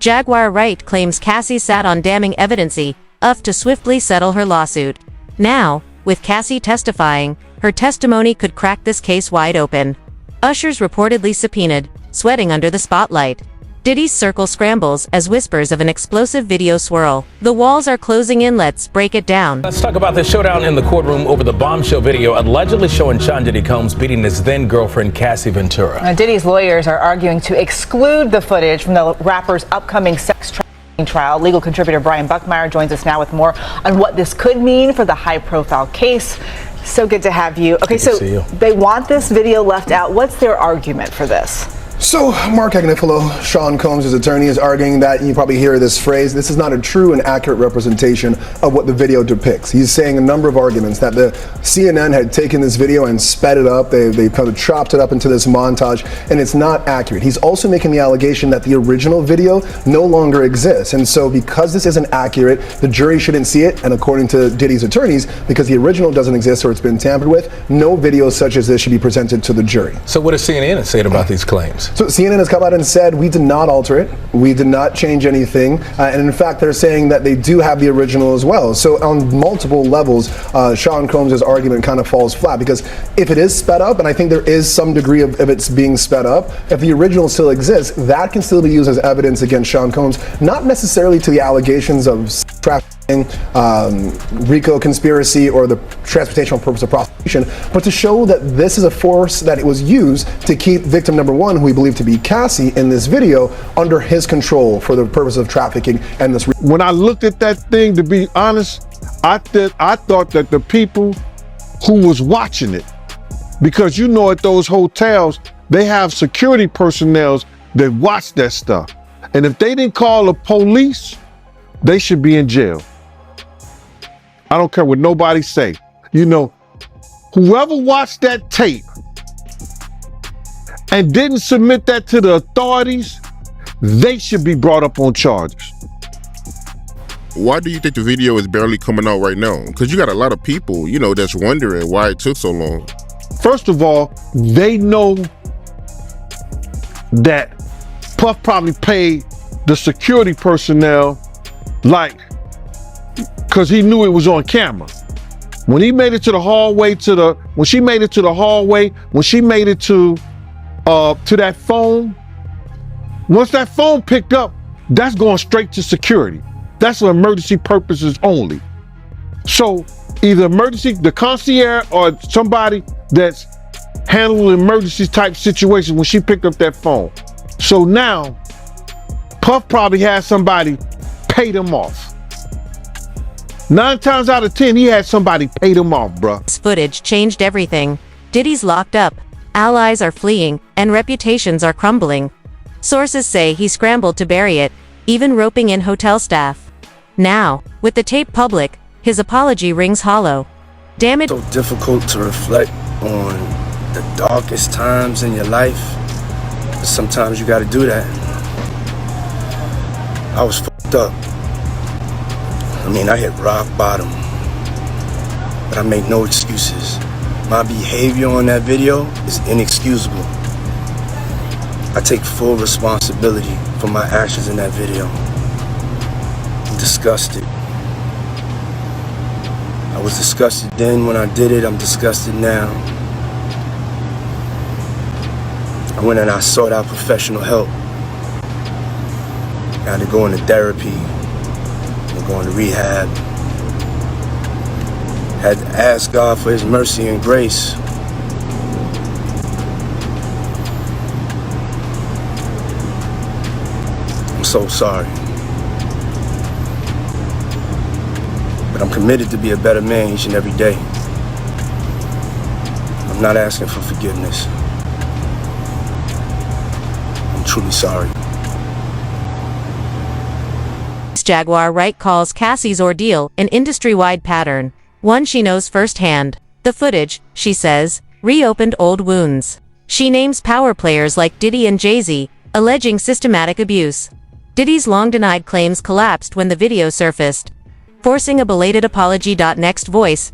Jaguar Wright claims Cassie sat on damning evidence enough to swiftly settle her lawsuit. Now, with Cassie testifying, her testimony could crack this case wide open. Usher's reportedly subpoenaed, sweating under the spotlight. Diddy's circle scrambles as whispers of an explosive video swirl. The walls are closing in, let's break it down. Let's talk about the showdown in the courtroom over the bombshell video allegedly showing Sean Diddy Combs beating his then-girlfriend Cassie Ventura. Now, Diddy's lawyers are arguing to exclude the footage from the rapper's upcoming sex trafficking trial. Legal contributor Brian Buckmeyer joins us now with more on what this could mean for the high-profile case. So good to have you. Okay, so they want this video left out. What's their argument for this? So, Mark Agnifilo, Sean Combs' attorney, is arguing that, you probably hear this phrase, this is not a true and accurate representation of what the video depicts. He's saying a number of arguments that the CNN had taken this video and sped it up, they kind of chopped it up into this montage, and it's not accurate. He's also making the allegation that the original video no longer exists, and so because this isn't accurate, the jury shouldn't see it, and according to Diddy's attorneys, because the original doesn't exist or it's been tampered with, no video such as this should be presented to the jury. So what does CNN say about these claims? So CNN has come out and said, we did not alter it, we did not change anything, and in fact they're saying that they do have the original as well. So on multiple levels, Sean Combs' argument kind of falls flat, because if it is sped up, and I think there is some degree of it's being sped up, if the original still exists, that can still be used as evidence against Sean Combs, not necessarily to the allegations of trafficking, RICO conspiracy, or the transportational purpose of prostitution, but to show that this is a force that it was used to keep victim number one, who we believe to be Cassie in this video, under his control for the purpose of trafficking and this. When I looked at that thing, to be honest, I thought that the people who was watching it, because you know at those hotels, they have security personnel that watch that stuff. And if they didn't call the police, they should be in jail. I don't care what nobody say. You know, whoever watched that tape and didn't submit that to the authorities, they should be brought up on charges. Why do you think the video is barely coming out right now? Because you got a lot of people, you know, that's wondering why it took so long. First of all, they know that Puff probably paid the security personnel, like, because he knew it was on camera. When he made it to the hallway, when she made it to that phone, once that phone picked up, that's going straight to security. That's for emergency purposes only. So either the concierge or somebody that's handling emergency type situations when she picked up that phone. So now, Puff probably had somebody pay them off. 9 times out of 10, he had somebody pay them off, bruh. This footage changed everything. Diddy's locked up, allies are fleeing, and reputations are crumbling. Sources say he scrambled to bury it, even roping in hotel staff. Now, with the tape public, his apology rings hollow. Damn it. So difficult to reflect on the darkest times in your life. But sometimes you gotta do that. I was fucked up. I mean, I hit rock bottom. But I make no excuses. My behavior on that video is inexcusable. I take full responsibility for my actions in that video. I'm disgusted. I was disgusted then when I did it, I'm disgusted now. I went and I sought out professional help. I had to go into therapy, going to rehab. Had to ask God for his mercy and grace. I'm so sorry. But I'm committed to be a better man each and every day. I'm not asking for forgiveness. I'm truly sorry. Jaguar Wright calls Cassie's ordeal an industry-wide pattern, one she knows firsthand. The footage, she says, reopened old wounds. She names power players like Diddy and Jay-Z, alleging systematic abuse. Diddy's long-denied claims collapsed when the video surfaced, forcing a belated apology. Next voice.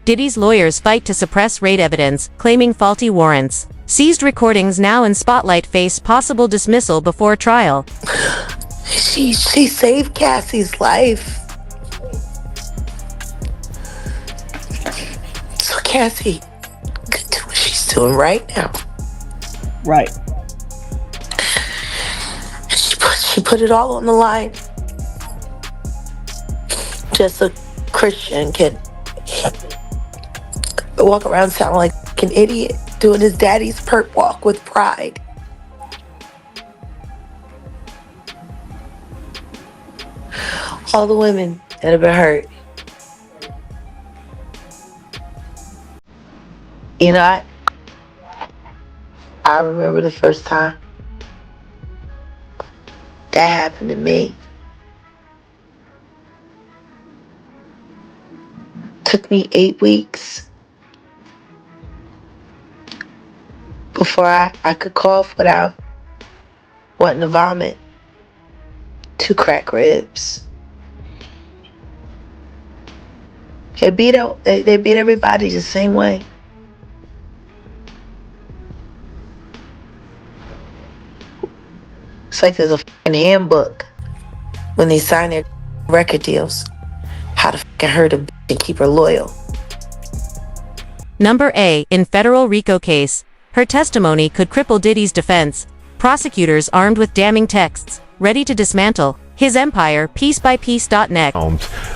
Diddy's lawyers fight to suppress raid evidence, claiming faulty warrants. Seized recordings now in spotlight face possible dismissal before trial. She saved Cassie's life. So Cassie could do what she's doing right now. Right. She put it all on the line. Just a Christian can walk around sounding like an idiot, doing his daddy's perp walk with pride. All the women that have been hurt. You know, I remember the first time that happened to me. Took me 8 weeks before I could cough without wanting to vomit. 2 cracked ribs. They beat everybody the same way. It's like there's a fucking handbook when they sign their record deals. How to fucking hurt a bitch and keep her loyal. Number A. In federal RICO case, her testimony could cripple Diddy's defense. Prosecutors armed with damning texts, ready to dismantle his empire piece by piece.net.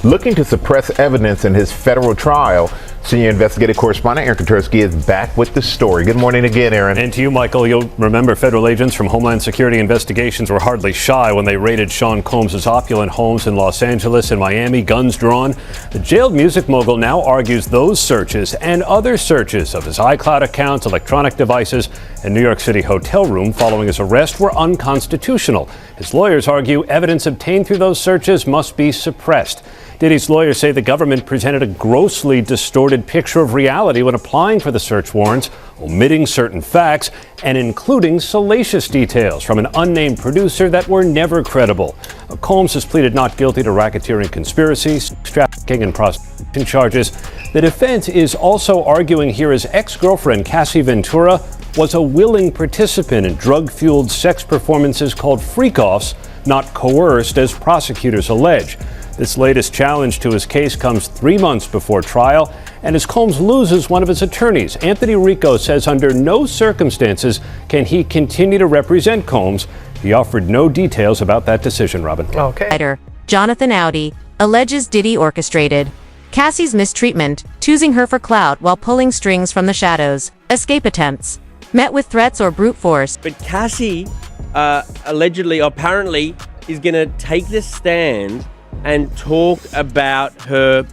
Looking to suppress evidence in his federal trial. Senior investigative correspondent Aaron Katersky is back with the story. Good morning again, Aaron. And to you, Michael. You'll remember federal agents from Homeland Security investigations were hardly shy when they raided Sean Combs' opulent homes in Los Angeles and Miami, guns drawn. The jailed music mogul now argues those searches and other searches of his iCloud accounts, electronic devices, and New York City hotel room following his arrest were unconstitutional. His lawyers argue evidence obtained through those searches must be suppressed. Diddy's lawyers say the government presented a grossly distorted picture of reality when applying for the search warrants, omitting certain facts and including salacious details from an unnamed producer that were never credible. Combs has pleaded not guilty to racketeering conspiracies, trafficking and prostitution charges. The defense is also arguing here his ex-girlfriend, Cassie Ventura, was a willing participant in drug-fueled sex performances called freak-offs, not coerced as prosecutors allege. This latest challenge to his case comes 3 months before trial, and as Combs loses one of his attorneys, Anthony Rico says under no circumstances can he continue to represent Combs. He offered no details about that decision, Robin. Okay. Writer Jonathan Audi alleges Diddy orchestrated Cassie's mistreatment, choosing her for clout while pulling strings from the shadows. Escape attempts met with threats or brute force. But Cassie allegedly, apparently, is going to take this stand and talk about her.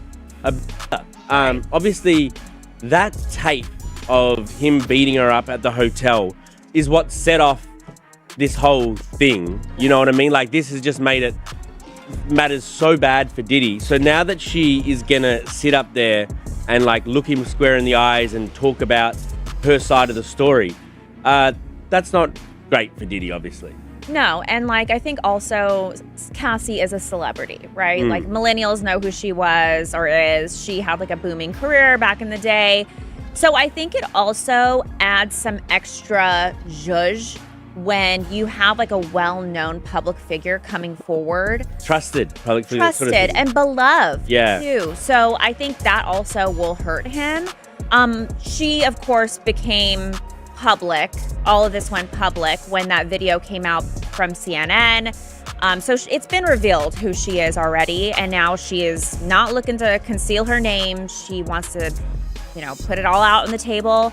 Obviously, that tape of him beating her up at the hotel is what set off this whole thing. You know what I mean? Like, this has just made it matters so bad for Diddy. So now that she is gonna sit up there and like look him square in the eyes and talk about her side of the story, that's not great for Diddy, obviously. No, and like I think also Cassie is a celebrity, right? Like millennials know who she was or is. She had like a booming career back in the day. So I think it also adds some extra zhuzh when you have like a well-known public figure coming forward. Trusted public figure. Trusted and beloved too. So I think that also will hurt him. She of course became public. All of this went public when that video came out from CNN. So it's been revealed who she is already, and now she is not looking to conceal her name. She wants to, put it all out on the table.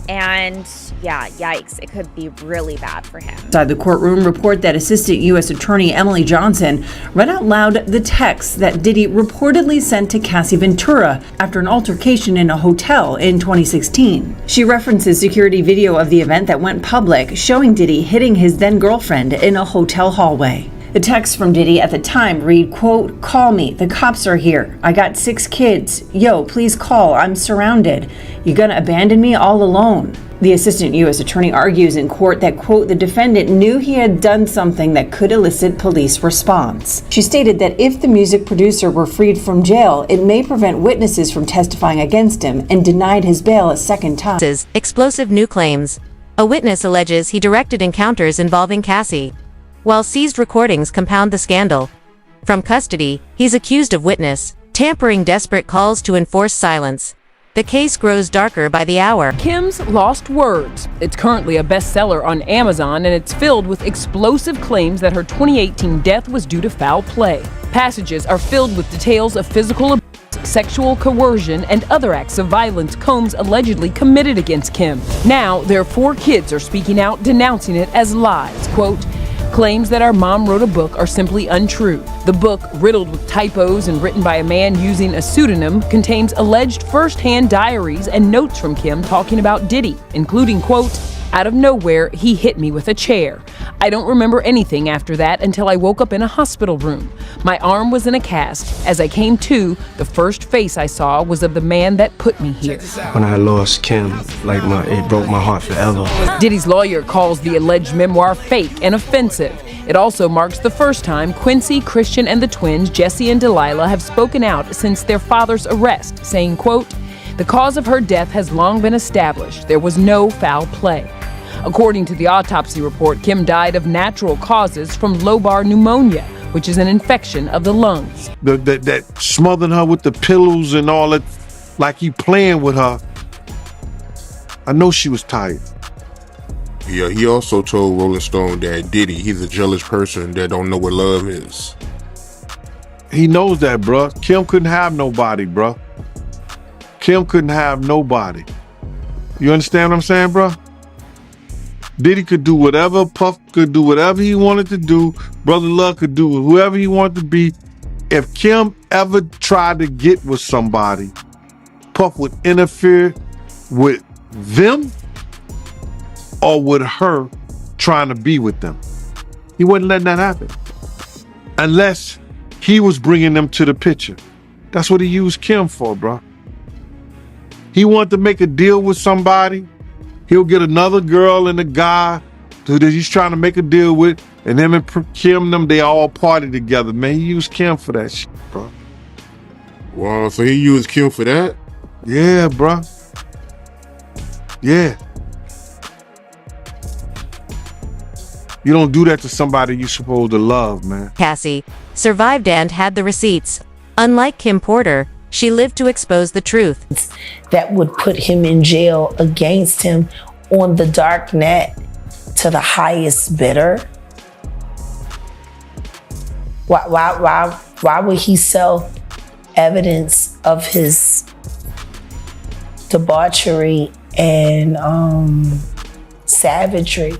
And yeah, yikes, it could be really bad for him. Inside the courtroom, report that Assistant U.S. Attorney Emily Johnson read out loud the text that Diddy reportedly sent to Cassie Ventura after an altercation in a hotel in 2016. She references security video of the event that went public, showing Diddy hitting his then-girlfriend in a hotel hallway. The text from Diddy at the time read, quote, "Call me, the cops are here. I got 6 kids. Yo, please call, I'm surrounded. You gonna abandon me all alone?" The assistant U.S. attorney argues in court that, quote, the defendant knew he had done something that could elicit police response. She stated that if the music producer were freed from jail, it may prevent witnesses from testifying against him, and denied his bail a second time. Explosive new claims. A witness alleges he directed encounters involving Cassie. while seized recordings compound the scandal. From custody, he's accused of witness tampering, desperate calls to enforce silence. The case grows darker by the hour. Kim's Lost Words. It's currently a bestseller on Amazon, and it's filled with explosive claims that her 2018 death was due to foul play. Passages are filled with details of physical abuse, sexual coercion, and other acts of violence Combs allegedly committed against Kim. Now, their 4 kids are speaking out, denouncing it as lies. Quote, claims that our mom wrote a book are simply untrue. The book, riddled with typos and written by a man using a pseudonym, contains alleged first-hand diaries and notes from Kim talking about Diddy, including, quote, out of nowhere, he hit me with a chair. I don't remember anything after that until I woke up in a hospital room. My arm was in a cast. As I came to, the first face I saw was of the man that put me here. When I lost Kim, it broke my heart forever. Diddy's lawyer calls the alleged memoir fake and offensive. It also marks the first time Quincy, Christian, and the twins, Jesse and Delilah, have spoken out since their father's arrest, saying, quote, the cause of her death has long been established. There was no foul play. According to the autopsy report, Kim died of natural causes from lobar pneumonia, which is an infection of the lungs. That smothering her with the pillows and all that, like he playing with her. I know she was tired. Yeah, he also told Rolling Stone that Diddy, he's a jealous person that don't know what love is. He knows that, bruh. Kim couldn't have nobody, bruh. Kim couldn't have nobody. You understand what I'm saying, bruh? Diddy could do whatever, Puff could do whatever he wanted to do, Brother Love could do whoever he wanted to be. If Kim ever tried to get with somebody, Puff would interfere with them or with her trying to be with them. He wasn't letting that happen. Unless he was bringing them to the picture. That's what he used Kim for, bro. He wanted to make a deal with somebody. He'll get another girl and a guy that he's trying to make a deal with, and him and Kim, they all party together. Man, he used Kim for that shit, bro. Wow, so he used Kim for that? Yeah, bro. Yeah. You don't do that to somebody you're supposed to love, man. Cassie survived and had the receipts. Unlike Kim Porter, she lived to expose the truth. That would put him in jail against him on the dark net to the highest bidder. Why would he sell evidence of his debauchery and savagery?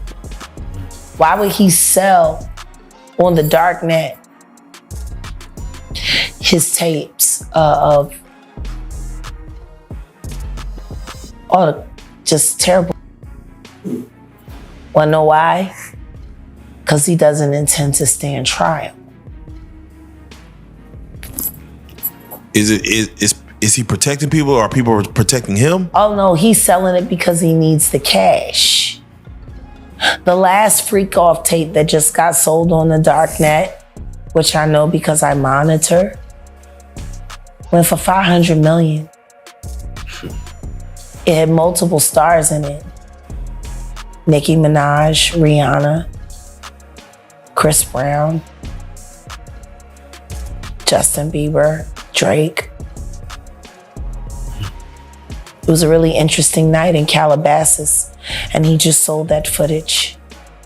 Why would he sell on the dark net his tapes of all the just terrible? Wanna know why? Because he doesn't intend to stand trial. Is he protecting people, or are people protecting him? Oh no, he's selling it because he needs the cash. The last freak off tape that just got sold on the dark net, which I know because I monitor, went for $500 million. It had multiple stars in it. Nicki Minaj, Rihanna, Chris Brown, Justin Bieber, Drake. It was a really interesting night in Calabasas, and he just sold that footage.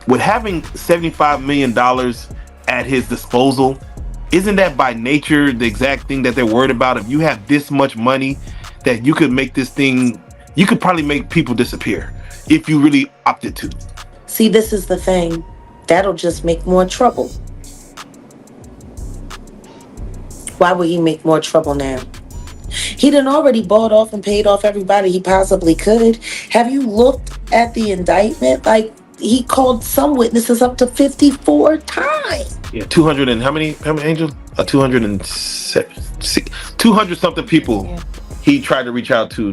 With having $75 million at his disposal, isn't that by nature the exact thing that they're worried about? If you have this much money, that you could make this thing, you could probably make people disappear if you really opted to. See, this is the thing. That'll just make more trouble. Why would he make more trouble now? He done already bought off and paid off everybody he possibly could. Have you looked at the indictment? Like, he called some witnesses up to 54 times. Yeah, 200 and how many Angel? 200 something people he tried to reach out to.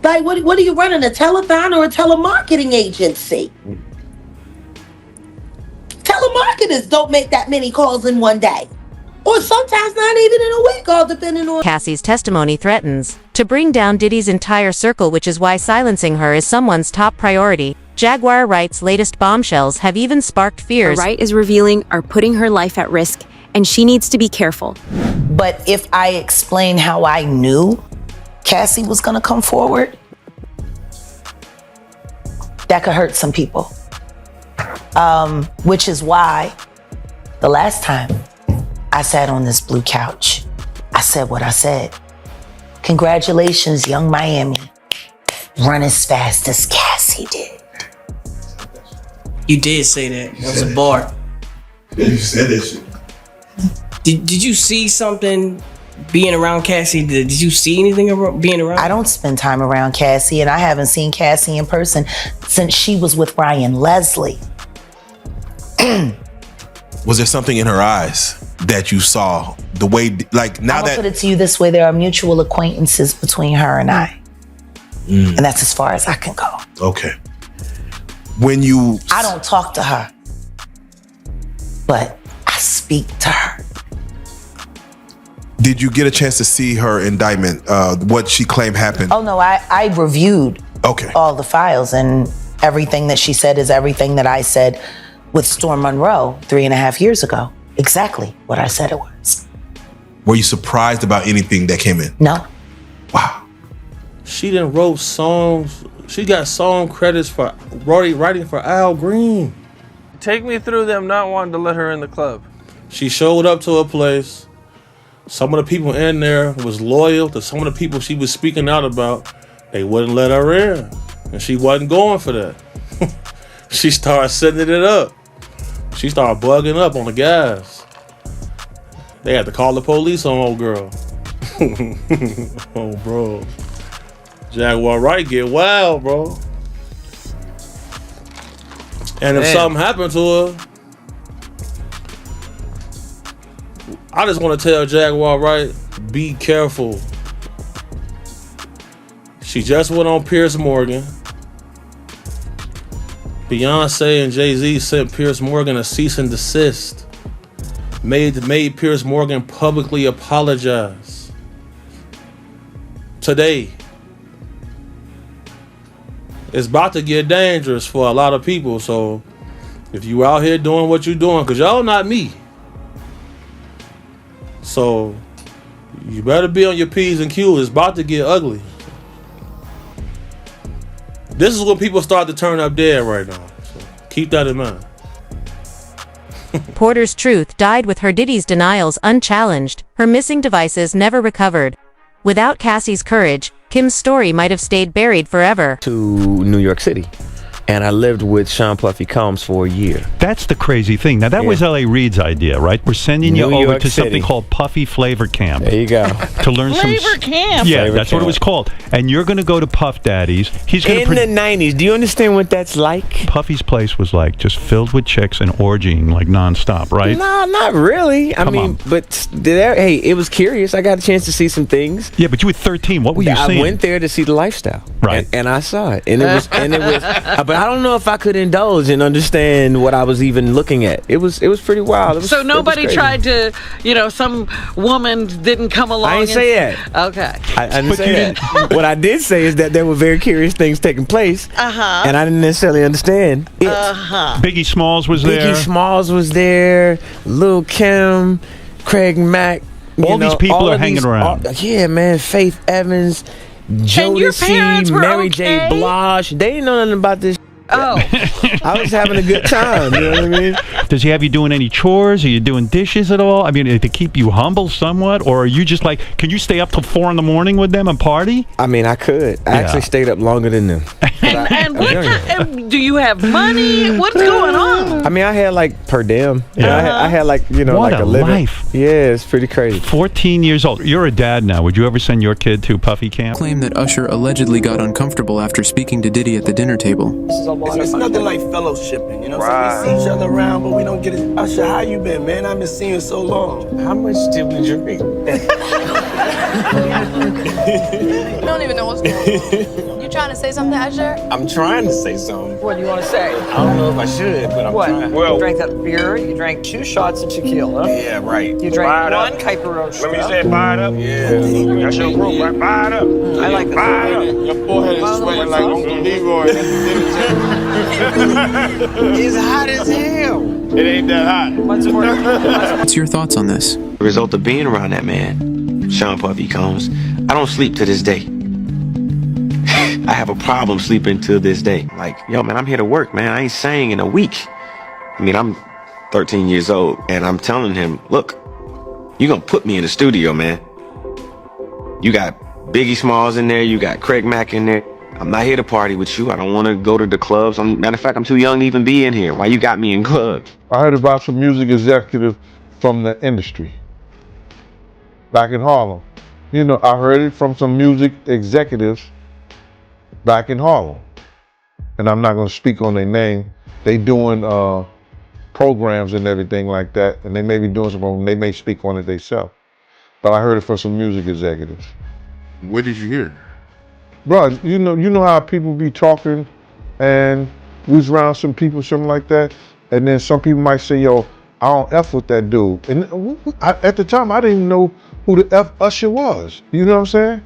Like, what are you running, a telethon or a telemarketing agency? Telemarketers don't make that many calls in one day. Or sometimes not even in a week, all depending on... Cassie's testimony threatens to bring down Diddy's entire circle, which is why silencing her is someone's top priority. Jaguar Wright's latest bombshells have even sparked fears. Wright is revealing are putting her life at risk, and she needs to be careful. But if I explain how I knew Cassie was gonna come forward, that could hurt some people. Which is why the last time I sat on this blue couch, I said what I said. Congratulations, young Miami. Run as fast as Cassie did. You did say that. That was a bar. You said that shit. Did you see something being around Cassie? Did you see anything being around? I don't spend time around Cassie, and I haven't seen Cassie in person since she was with Ryan Leslie. Was there something in her eyes that you saw? The way, like now I'll put it to you this way: there are mutual acquaintances between her and I, and that's as far as I can go. Okay. When you, I don't talk to her, but I speak to her. Did you get a chance to see her indictment? What she claimed happened? Oh no, I reviewed all the files, and everything that she said is everything that I said with Storm Monroe 3.5 years ago. Exactly what I said it was. Were you surprised about anything that came in? No. She done wrote songs. She got song credits for writing for Al Green. Take me through them not wanting to let her in the club. She showed up to a place. Some of the people in there was loyal to some of the people she was speaking out about. They wouldn't let her in, and she wasn't going for that. She started setting it up. She started bugging up on the guys. They had to call the police on old girl. Oh, bro. Jaguar Wright get wild, bro. And if something happened to her, I just want to tell Jaguar Wright, be careful. She just went on Piers Morgan. Beyonce and Jay-Z sent Piers Morgan a cease and desist. Made Piers Morgan publicly apologize. Today. It's about to get dangerous for a lot of people, so if you out here doing what you're doing, because y'all not me. So you better be on your P's and Q's. It's about to get ugly. This is when people start to turn up dead right now. So keep that in mind. Porter's truth died with her Diddy's denials unchallenged, her missing devices never recovered. Without Cassie's courage, Kim's story might have stayed buried forever. To New York City. And I lived with Sean Puffy Combs for a year. That's the crazy thing. Now, that was L.A. Reid's idea, right? We're sending you over to something called Puffy Flavor Camp. There you go. To learn Flavor Camp? Yeah, Flavor that's Camp. what it was called. And you're going to go to Puff Daddy's. He's going In the 90s. Do you understand what that's like? Puffy's place was like just filled with chicks and orgying like nonstop, right? No, not really. I mean, but hey, it was curious. I got a chance to see some things. Yeah, but you were 13. What were you seeing? I went there to see the lifestyle. Right. And I saw it. And it was but I don't know if I could indulge and understand what I was even looking at. It was pretty wild. So nobody tried to, some woman didn't come along. I didn't say that. Okay. I didn't say that. What I did say is that there were very curious things taking place. And I didn't necessarily understand it. Biggie Smalls was there. Biggie Smalls was there. Lil' Kim, Craig Mack. All these people are hanging around. Yeah, man. Faith Evans, Jodeci, Mary J. Blige. They didn't know nothing about this. Oh. I was having a good time, you know what I mean? Does he have you doing any chores? Are you doing dishes at all? I mean, to keep you humble somewhat? Or are you just like, can you stay up till 4 a.m. with them and party? I mean, I could. I actually stayed up longer than them. And do you have money? What's going on? I mean, I had like per diem. Yeah. I had like, what like a living. life. Yeah, it's pretty crazy. 14 years old. You're a dad now. Would you ever send your kid to Puffy Camp? Claim that Usher allegedly got uncomfortable after speaking to Diddy at the dinner table. It's nothing like fellowshipping, you know what I'm saying? We see each other around, but we don't get it. Usher, how you been, man? I've been seeing you so long. How much did we drink? You don't even know what's going on. You trying to say something, Usher? I'm trying to say something. What do you want to say? I don't know if I should, but I'm What? trying. You drank that beer, you drank 2 shots of tequila. Yeah, right. You drank 1 Kuyper. Remember you said fire it up? Yeah. That's your group, right? Fire it up. I like this. Fire it up. Your forehead is sweating like Uncle Leroy at the dinner table. It's hot as hell. It ain't that hot. What's your thoughts on this? The result of being around that man, Sean Puffy Combs, I don't sleep to this day. I have a problem sleeping to this day. Like, yo, man, I'm here to work, man. I ain't sang in a week. I mean, I'm 13 years old, and I'm telling him, look, you're gonna put me in the studio, man. You got Biggie Smalls in there, you got Craig Mack in there. I'm not here to party with you. I don't want to go to the clubs. Matter of fact, I'm too young to even be in here. Why you got me in clubs? I heard about some music executives from the industry back in Harlem. You know, I heard it from some music executives back in Harlem. And I'm not going to speak on their name. They doing programs and everything like that. And they may be doing something, they may speak on it themselves. But I heard it from some music executives. What did you hear? Bro, you know how people be talking and we was around some people, something like that. And then some people might say, yo, I don't F with that dude. And at the time, I didn't even know who the F Usher was. You know what I'm saying?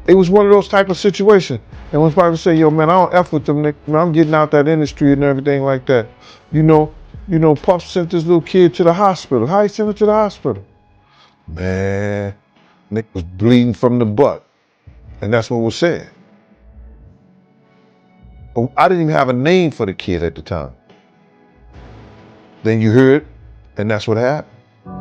It was one of those type of situations. And when people say, yo, man, I don't F with them, man, I'm getting out that industry and everything like that. You know, Puff sent this little kid to the hospital. How he sent her to the hospital? Man, Nick was bleeding from the butt. And that's what was said. But I didn't even have a name for the kid at the time. Then you hear it, and that's what happened.